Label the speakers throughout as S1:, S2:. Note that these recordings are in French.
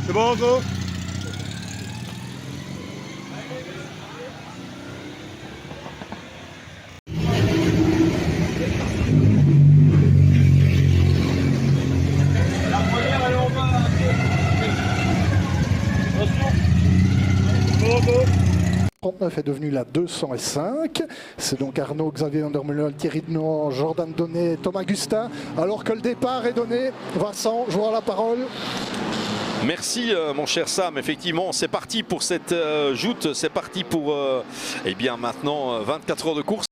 S1: C'est bon, go. La première, elle est en bas. Attention. Go, go.
S2: 39 est devenu la 205. C'est donc Arnaud, Xavier Vandermeulen, Thierry Denon, Jordan Donnet, Thomas Gustin. Alors que le départ est donné, Vincent, je vois la parole.
S3: Merci mon cher Sam, effectivement c'est parti pour cette joute, c'est parti pour eh bien maintenant 24 heures de course.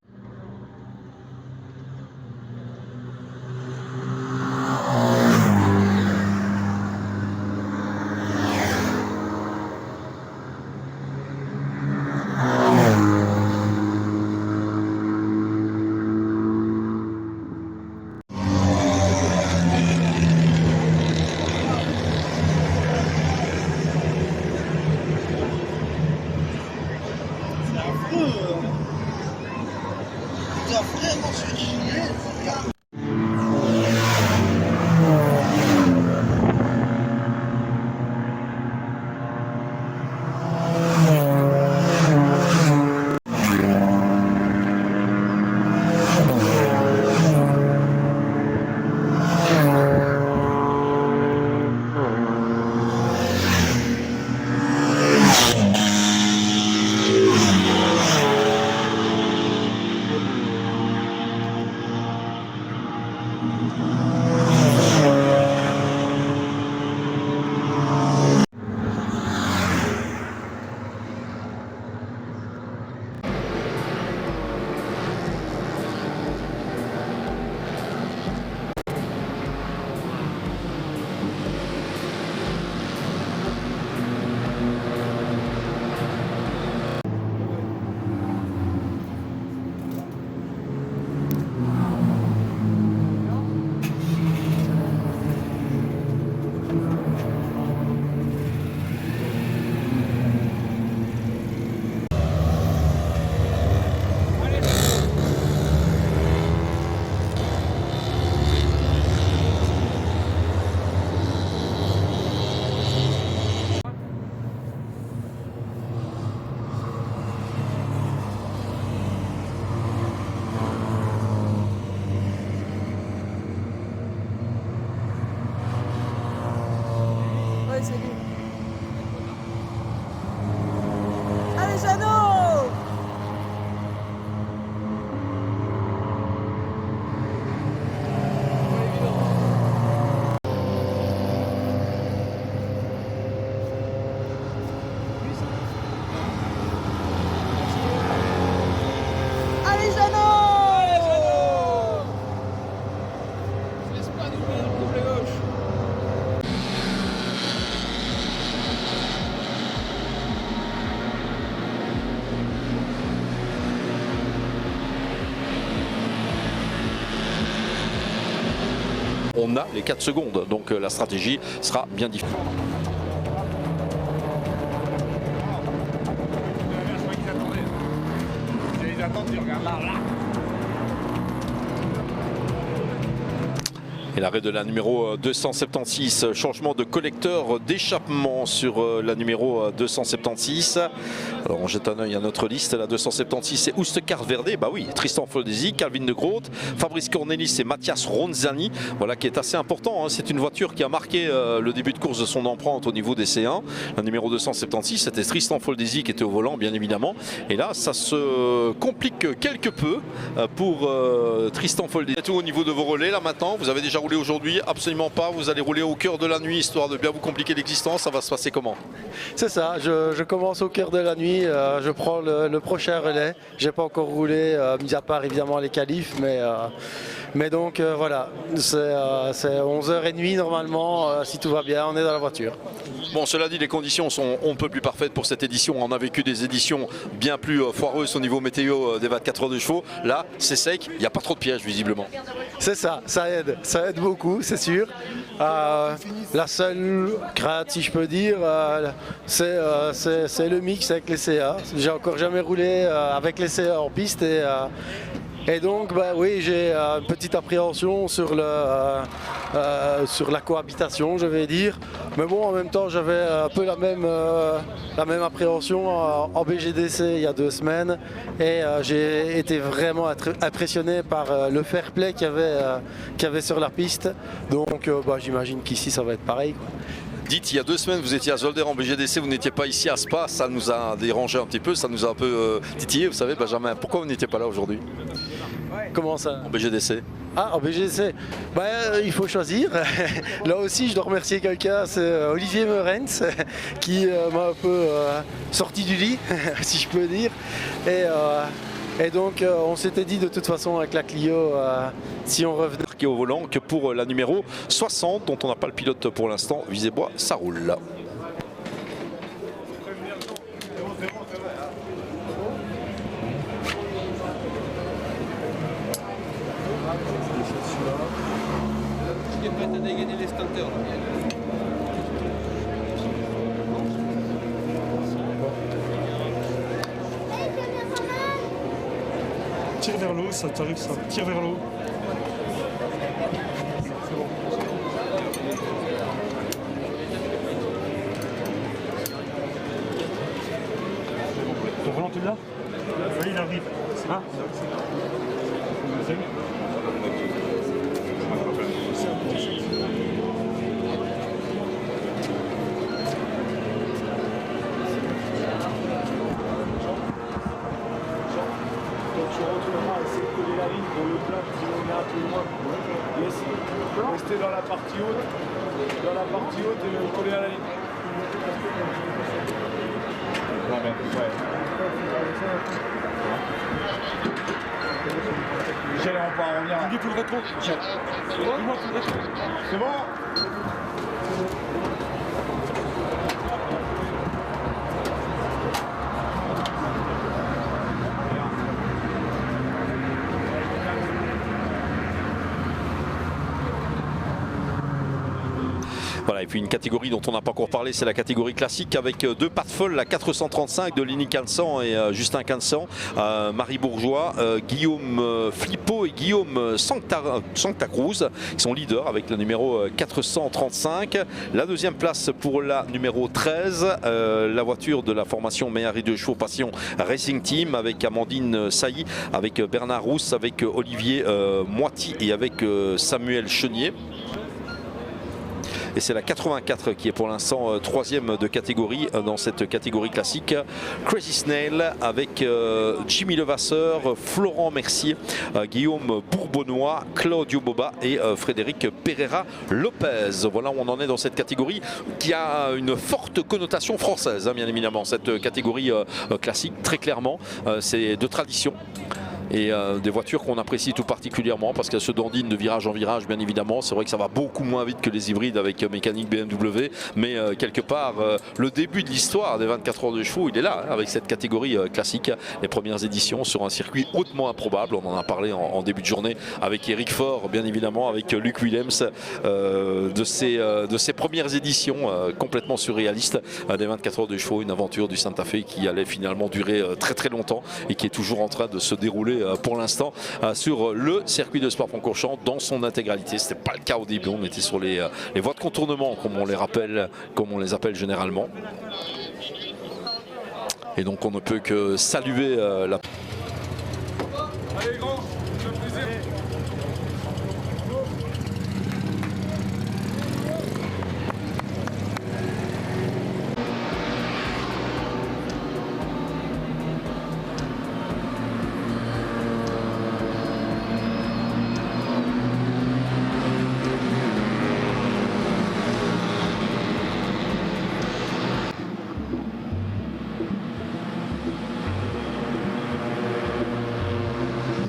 S4: C'est lui. Allez, Jeannot! Allez, Jeannot!
S1: Laisse pas doubler le double gauche.
S3: On a les 4 secondes, donc la stratégie sera bien différente.
S1: Ils attendent, tu regardes là.
S3: Et l'arrêt de la numéro 276, changement de collecteur d'échappement sur la numéro 276. Alors on jette un œil à notre liste, la 276 c'est Oustekar Verde, bah oui, Tristan Foldesi, Calvin de Groot, Fabrice Cornelis et Mathias Ronzani, voilà qui est assez important, hein. C'est une voiture qui a marqué le début de course de son empreinte au niveau des C1. La numéro 276 c'était Tristan Foldesi qui était au volant bien évidemment, et là ça se complique quelque peu pour Tristan Foldesi. Tout au niveau de vos relais là maintenant, vous avez déjà roulé aujourd'hui? Absolument pas, vous allez rouler au cœur de la nuit histoire de bien vous compliquer l'existence. Ça va se passer comment?
S5: C'est ça, je commence au cœur de la nuit, je prends le prochain relais. J'ai pas encore roulé, mis à part évidemment les qualifs, mais donc voilà, c'est 11h30 normalement, si tout va bien, on est dans la voiture.
S3: Bon, cela dit, les conditions sont on ne peut plus parfaites pour cette édition. On a vécu des éditions bien plus foireuses au niveau météo des 24 heures de chevaux. Là, c'est sec, il n'y a pas trop de pièges visiblement.
S5: C'est ça aide beaucoup, c'est sûr. La seule crainte, si je peux dire, c'est le mix avec les CA. J'ai encore jamais roulé avec les CA en piste et Et donc, bah, oui, j'ai une petite appréhension sur la cohabitation, je vais dire. Mais bon, en même temps, j'avais un peu la même appréhension en BGDC il y a 2 semaines. Et j'ai été vraiment impressionné par le fair play qu'il y avait sur la piste. Donc, bah, j'imagine qu'ici, ça va être pareil, quoi.
S3: Dites, il y a 2 semaines, vous étiez à Zolder en BGDC, vous n'étiez pas ici à Spa, ça nous a dérangé un petit peu, ça nous a un peu titillé, vous savez, Benjamin. Pourquoi vous n'étiez pas là aujourd'hui
S5: Comment ça?
S3: en BGDC?
S5: Ah, en BGDC, bah, il faut choisir. Là aussi, je dois remercier quelqu'un, c'est Olivier Meurens, qui m'a un peu sorti du lit, si je peux dire. Et donc, on s'était dit de toute façon avec la Clio, si on revenait.
S3: Marqué au volant que pour la numéro 60, dont on n'a pas le pilote pour l'instant, Visebois, ça roule.
S1: Qui est prêt à dégainer les stanteurs là.
S6: Tire vers l'eau, ça t'arrive ça. Tire vers l'eau. Ton volant tu l'as? Oui, il arrive. Ah.
S7: Restez dans la partie haute et coller à la ligne. Michel, on peut en revenir.
S6: Dis tout le rétro. Dis-moi tout le rétro.
S7: C'est bon?
S3: Voilà, et puis une catégorie dont on n'a pas encore parlé, c'est la catégorie classique avec 2 pattes folles, la 435 de Lenny Cansan et Justin Cansan, Marie Bourgeois, Guillaume Flippo et Guillaume Sanctacruz qui sont leaders avec le numéro 435. La 2e place pour la numéro 13, la voiture de la formation Méhari de Chevaux Passion Racing Team avec Amandine Sailly, avec Bernard Rousse, avec Olivier Moiti et avec Samuel Chenier. Et c'est la 84 qui est pour l'instant 3e de catégorie dans cette catégorie classique. Crazy Snail avec Jimmy Levasseur, Florent Mercier, Guillaume Bourbonnois, Claudio Boba et Frédéric Pereira Lopez. Voilà où on en est dans cette catégorie qui a une forte connotation française, hein, bien évidemment. Cette catégorie classique, très clairement, c'est de tradition. Et des voitures qu'on apprécie tout particulièrement parce qu'elles se dandinent de virage en virage, bien évidemment. C'est vrai que ça va beaucoup moins vite que les hybrides avec mécanique BMW, mais quelque part le début de l'histoire des 24 heures de chevaux, il est là, hein, avec cette catégorie classique. Les premières éditions sur un circuit hautement improbable, on en a parlé en début de journée avec Eric Faure, bien évidemment, avec Luc Willems, de ces premières éditions complètement surréalistes des 24 heures de chevaux, une aventure du Santa Fe qui allait finalement durer très très longtemps et qui est toujours en train de se dérouler pour l'instant sur le circuit de Spa-Francorchamps dans son intégralité. Ce n'était pas le cas au début, on était sur les voies de contournement comme on les appelle généralement. Et donc on ne peut que saluer la...
S1: Allez grand, ça fait plaisir.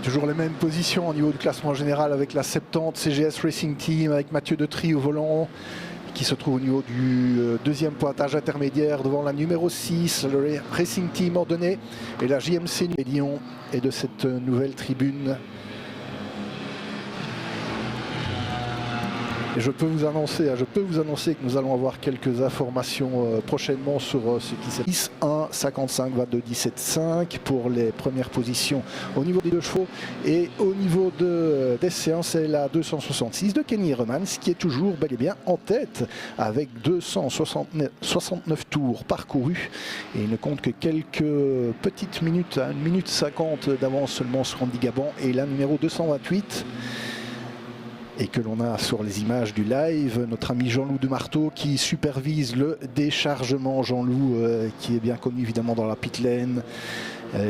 S2: Toujours les mêmes positions au niveau du classement général avec la 70 CGS Racing Team avec Mathieu Detry au volant qui se trouve au niveau du 2e pointage intermédiaire devant la numéro 6, le Racing Team ordonné et la JMC Lyon et de cette nouvelle tribune. Et je peux vous annoncer que nous allons avoir quelques informations prochainement sur ce qui s'est 10, 1, 55, 22, 17, 5 pour les premières positions au niveau des deux chevaux. Et au niveau des séances, c'est la 266 de Kenny Hermans qui est toujours bel et bien en tête avec 269 tours parcourus. Et il ne compte que quelques petites minutes, à 1 minute 50 d'avance seulement sur Andy Gaban et la numéro 228. Et que l'on a sur les images du live, notre ami Jean-Loup de Marteau qui supervise le déchargement. Jean-Loup qui est bien connu évidemment dans la pit lane,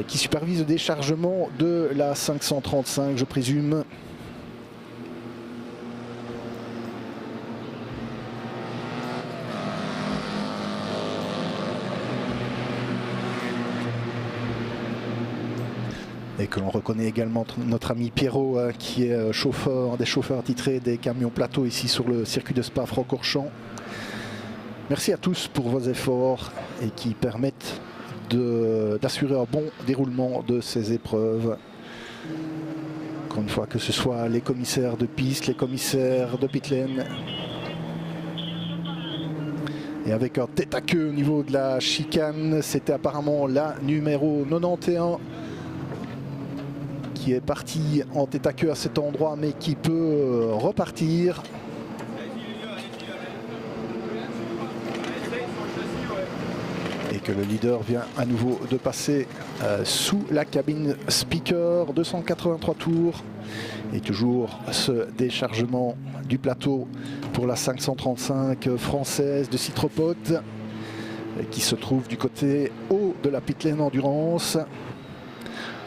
S2: qui supervise le déchargement de la 535, je présume. Et que l'on reconnaît également notre ami Pierrot qui est chauffeur, des chauffeurs attitrés des camions plateaux ici sur le circuit de Spa-Francorchamps. Merci à tous pour vos efforts et qui permettent d'assurer un bon déroulement de ces épreuves. Encore une fois, que ce soit les commissaires de piste, les commissaires de pit lane. Et avec un tête à queue au niveau de la chicane, c'était apparemment la numéro 91. Qui est parti en tête à queue à cet endroit mais qui peut repartir. Et que le leader vient à nouveau de passer sous la cabine speaker, 283 tours. Et toujours ce déchargement du plateau pour la 535 française de Citropote qui se trouve du côté haut de la pit lane endurance.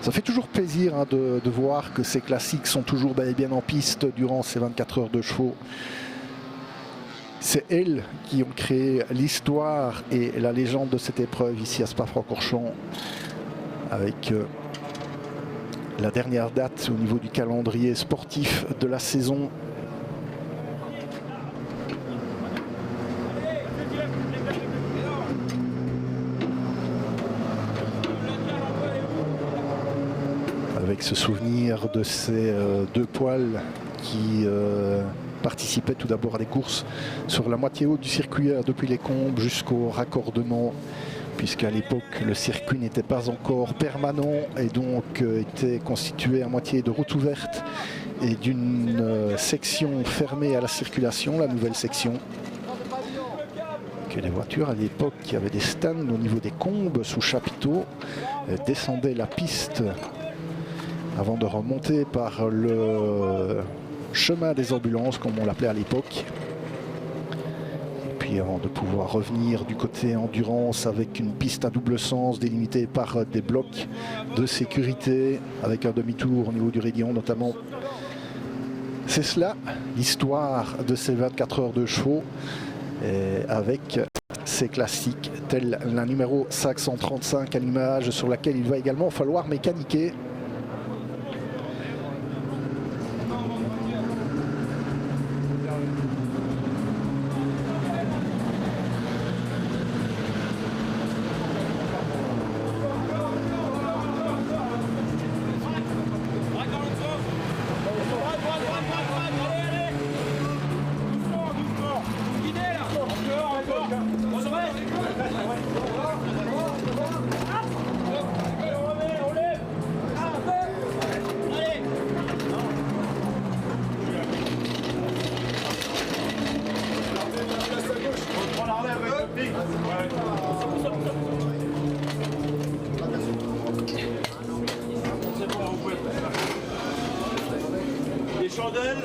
S2: Ça fait toujours plaisir de voir que ces classiques sont toujours bel et bien en piste durant ces 24 heures de chevaux. C'est elles qui ont créé l'histoire et la légende de cette épreuve ici à Spa-Francorchamps avec la dernière date au niveau du calendrier sportif de la saison. Avec ce souvenir de ces deux poils qui participaient tout d'abord à des courses sur la moitié haute du circuit depuis les Combes jusqu'au raccordement, puisqu'à l'époque le circuit n'était pas encore permanent et donc était constitué à moitié de routes ouvertes et d'une section fermée à la circulation, la nouvelle section. Que les voitures à l'époque qui avaient des stands au niveau des Combes sous chapiteau descendaient la piste avant de remonter par le chemin des ambulances, comme on l'appelait à l'époque. Et puis avant de pouvoir revenir du côté endurance avec une piste à double sens délimitée par des blocs de sécurité, avec un demi-tour au niveau du raidillon notamment. C'est cela, l'histoire de ces 24 heures de chevaux, avec ces classiques, tels la numéro 535 à l'image, sur laquelle il va également falloir mécaniquer.
S7: Les chandelles.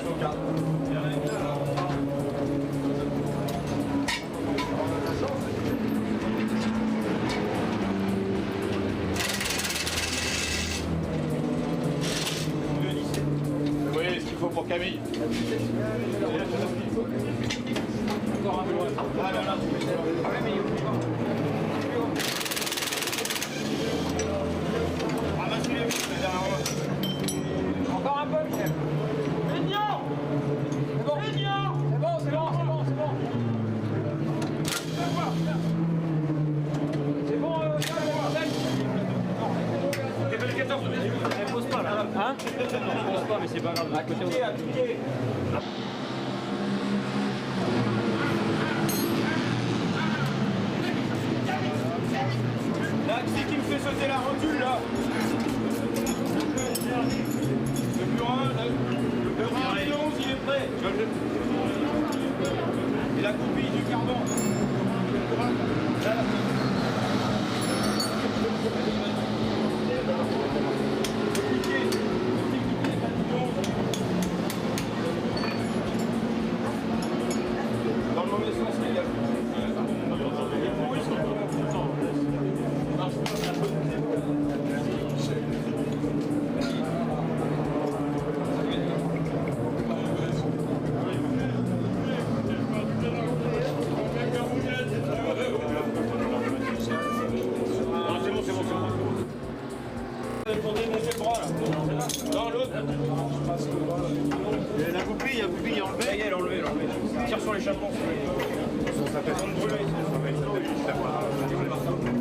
S7: Vous voyez ce qu'il faut pour Camille. Encore un peu. Encore un peu, Michel. Mignon. C'est bon. Mignon. C'est bon, c'est bon, c'est bon, c'est bon. C'est bon, c'est le 14. Elle pose pas là. Hein? Elle pose pas, mais c'est pas grave. À côté, à pied. Et la copie du carbone. Dans le mauvais sens, les gars. Non, l'autre. Il y a la goupille, il y a enlevé. Ça y est, elle est enlevée, Tire sur l'échappement. Ça fait son brûlé.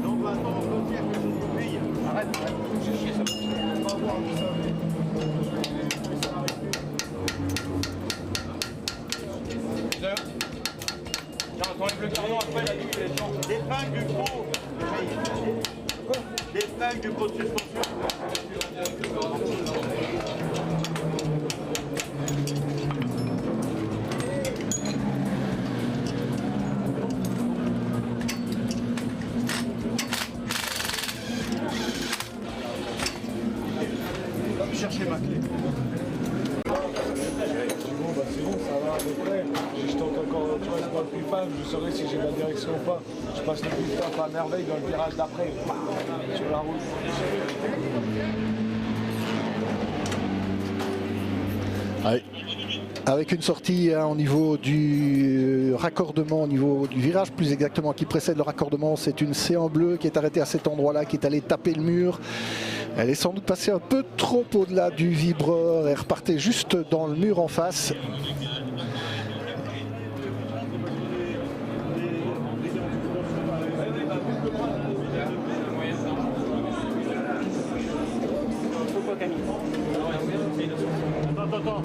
S7: Non, bah attends, on va faire une goupille. Arrête. J'ai chier ça. On va voir ça. Tiens, t'enlèves le carton après la nuit, elle est chiante. L'épingle du pot. L'épingle du pot de suspension. Va me chercher ma clé.
S6: C'est bon, ça va à peu près. Je tente encore, tu vois, je vois le pif-paf, je saurai si j'ai la direction ou pas. Je passe le pif-paf à merveille dans le virage d'après, sur la route.
S2: Ouais. Avec une sortie au niveau du raccordement, au niveau du virage plus exactement qui précède le raccordement, c'est une C en bleu qui est arrêtée à cet endroit-là, qui est allée taper le mur. Elle est sans doute passée un peu trop au-delà du vibreur et repartait juste dans le mur en face.
S6: Attends.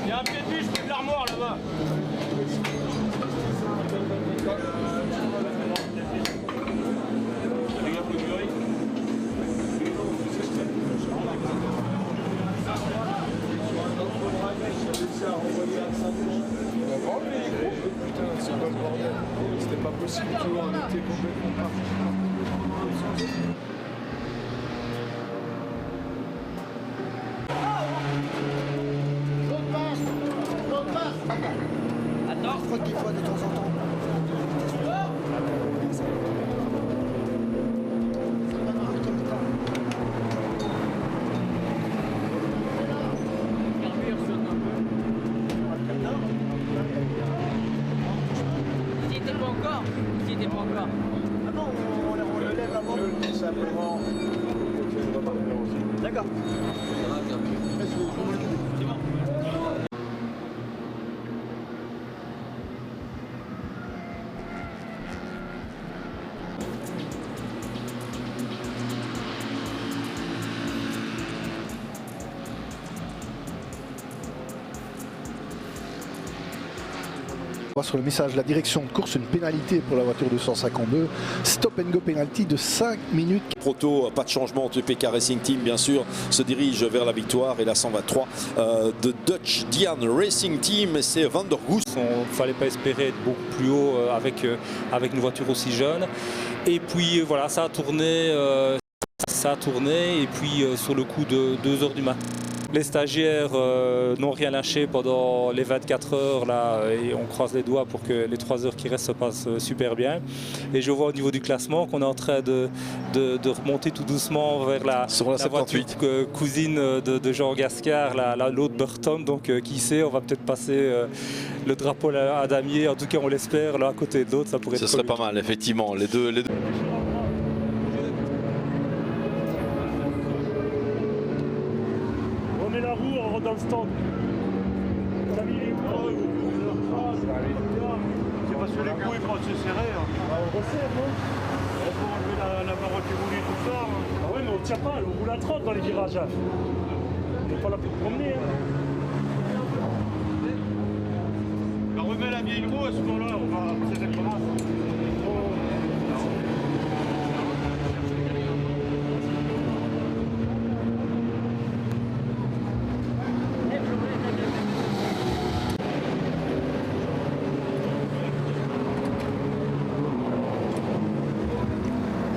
S7: Il y a un pied de biche, près de l'armoire là-bas.
S6: Putain, c'est pas le bordel. C'était pas possible, tu vois, on était complètement partis.
S4: Attends. Je crois qu'il faut de temps en temps. Ah non, on le lève avant.
S6: Tout simplement.
S4: D'accord.
S2: Sur le message de la direction de course, une pénalité pour la voiture 252, stop and go penalty de 5 minutes.
S3: Proto, pas de changement, TPK Racing Team bien sûr se dirige vers la victoire et la 123 de Dutch Diane Racing Team, c'est Van der Goes.
S8: Il ne fallait pas espérer être beaucoup plus haut avec une voiture aussi jeune. Et puis voilà, ça a tourné et puis sur le coup de 2 h du matin. Les stagiaires n'ont rien lâché pendant les 24 heures là, et on croise les doigts pour que les 3 heures qui restent se passent super bien. Et je vois au niveau du classement qu'on est en train de remonter tout doucement vers la voiture cousine de Jean Gascard, l'autre Burton. Donc qui sait, on va peut-être passer le drapeau à damier. En tout cas, on l'espère, l'un à côté de l'autre, ça pourrait être.
S3: Ce serait pas mal, effectivement. Les deux.
S6: On met la roue, on rentre dans le stand. T'as mis les roues. C'est parce que les coups ils vont se serrer. On resserre, non? On peut enlever la marotte qui roule tout ça. Ah ouais, mais on tient pas, on roule à 30 dans les virages. faut pas la faire promener.
S9: On remet la vieille roue à ce moment-là, on va c'est exactement.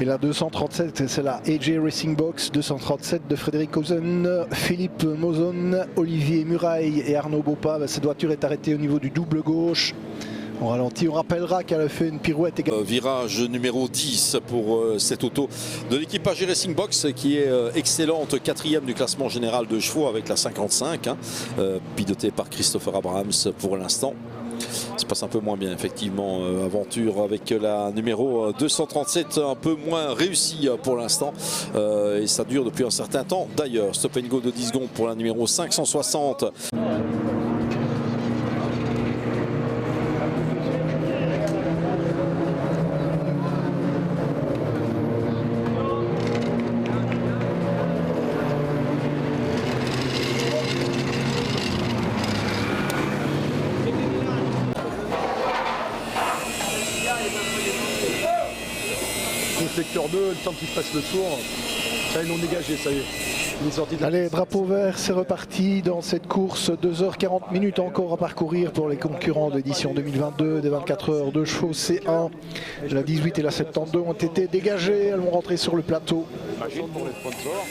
S2: Et la 237, c'est la AJ Racing Box 237 de Frédéric Hausen, Philippe Mozon, Olivier Muraille et Arnaud Bopa. Cette voiture est arrêtée au niveau du double gauche. On ralentit, on rappellera qu'elle a fait une pirouette également.
S3: Virage numéro 10 pour cette auto de l'équipage Racing Box qui est excellente, 4e du classement général de chevaux avec la 55, pilotée par Christopher Abrahams pour l'instant. Ça passe un peu moins bien effectivement, aventure avec la numéro 237 un peu moins réussie pour l'instant et ça dure depuis un certain temps d'ailleurs. Stop and go de 10 secondes pour la numéro 560.
S6: Au secteur 2, le temps qu'il fasse le tour, ça ils l'ont dégagé, ça y est. Il est sorti de la
S2: Allez, drapeau vert, c'est reparti dans cette course. 2h40 minutes encore à parcourir pour les concurrents d'édition 2022 des 24 heures de chevaux C1. La 18 et la 72 ont été dégagées, elles vont rentrer sur le plateau.
S6: pour les sponsors.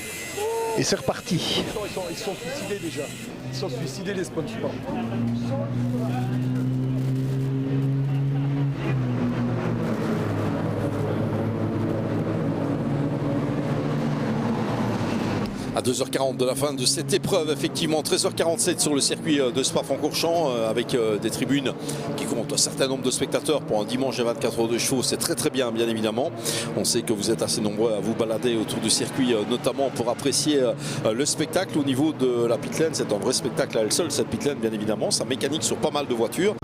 S2: Et c'est reparti.
S6: Ils sont suicidés déjà. Ils sont suicidés les sponsors.
S3: À 2h40 de la fin de cette épreuve, effectivement 13h47 sur le circuit de Spa-Francorchamps avec des tribunes qui comptent un certain nombre de spectateurs pour un dimanche et 24 heures de chevaux. C'est très très bien, bien évidemment. On sait que vous êtes assez nombreux à vous balader autour du circuit, notamment pour apprécier le spectacle au niveau de la pit lane. C'est un vrai spectacle à elle seule, cette pit lane, bien évidemment. Ça mécanique sur pas mal de voitures.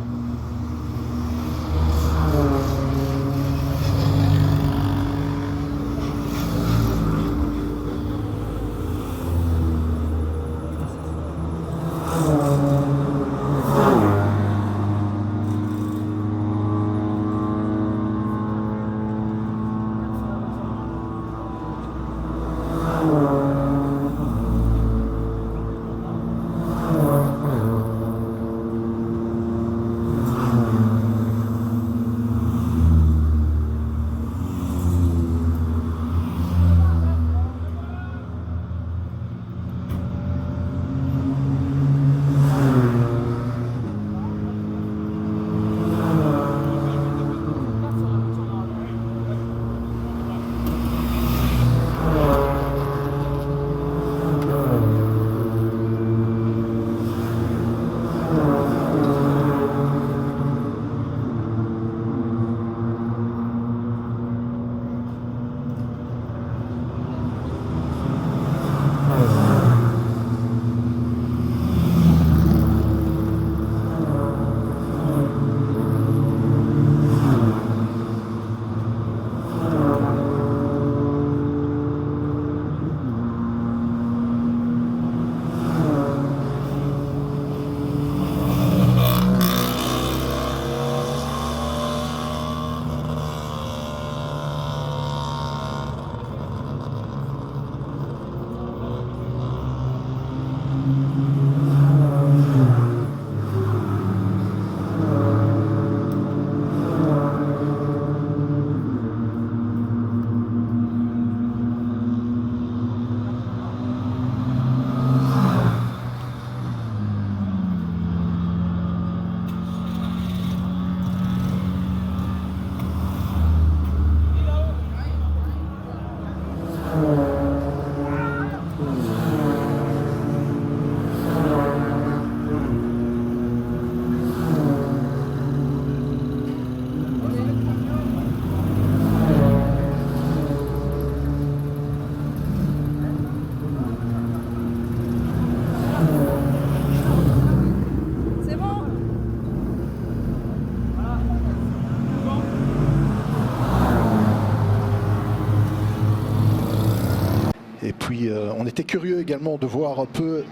S2: puis on était curieux également de voir un peu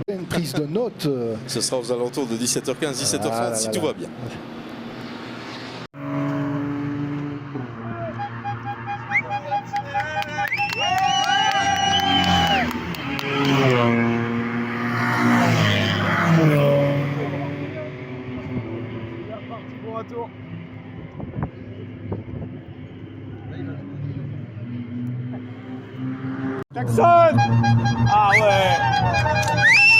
S2: une prise de notes.
S3: Ce sera aux alentours de 17h15, 17h30
S2: Ah là
S3: si
S2: là
S3: tout
S2: là.
S3: va bien.
S6: Bon retour. Jackson! Ah ouais!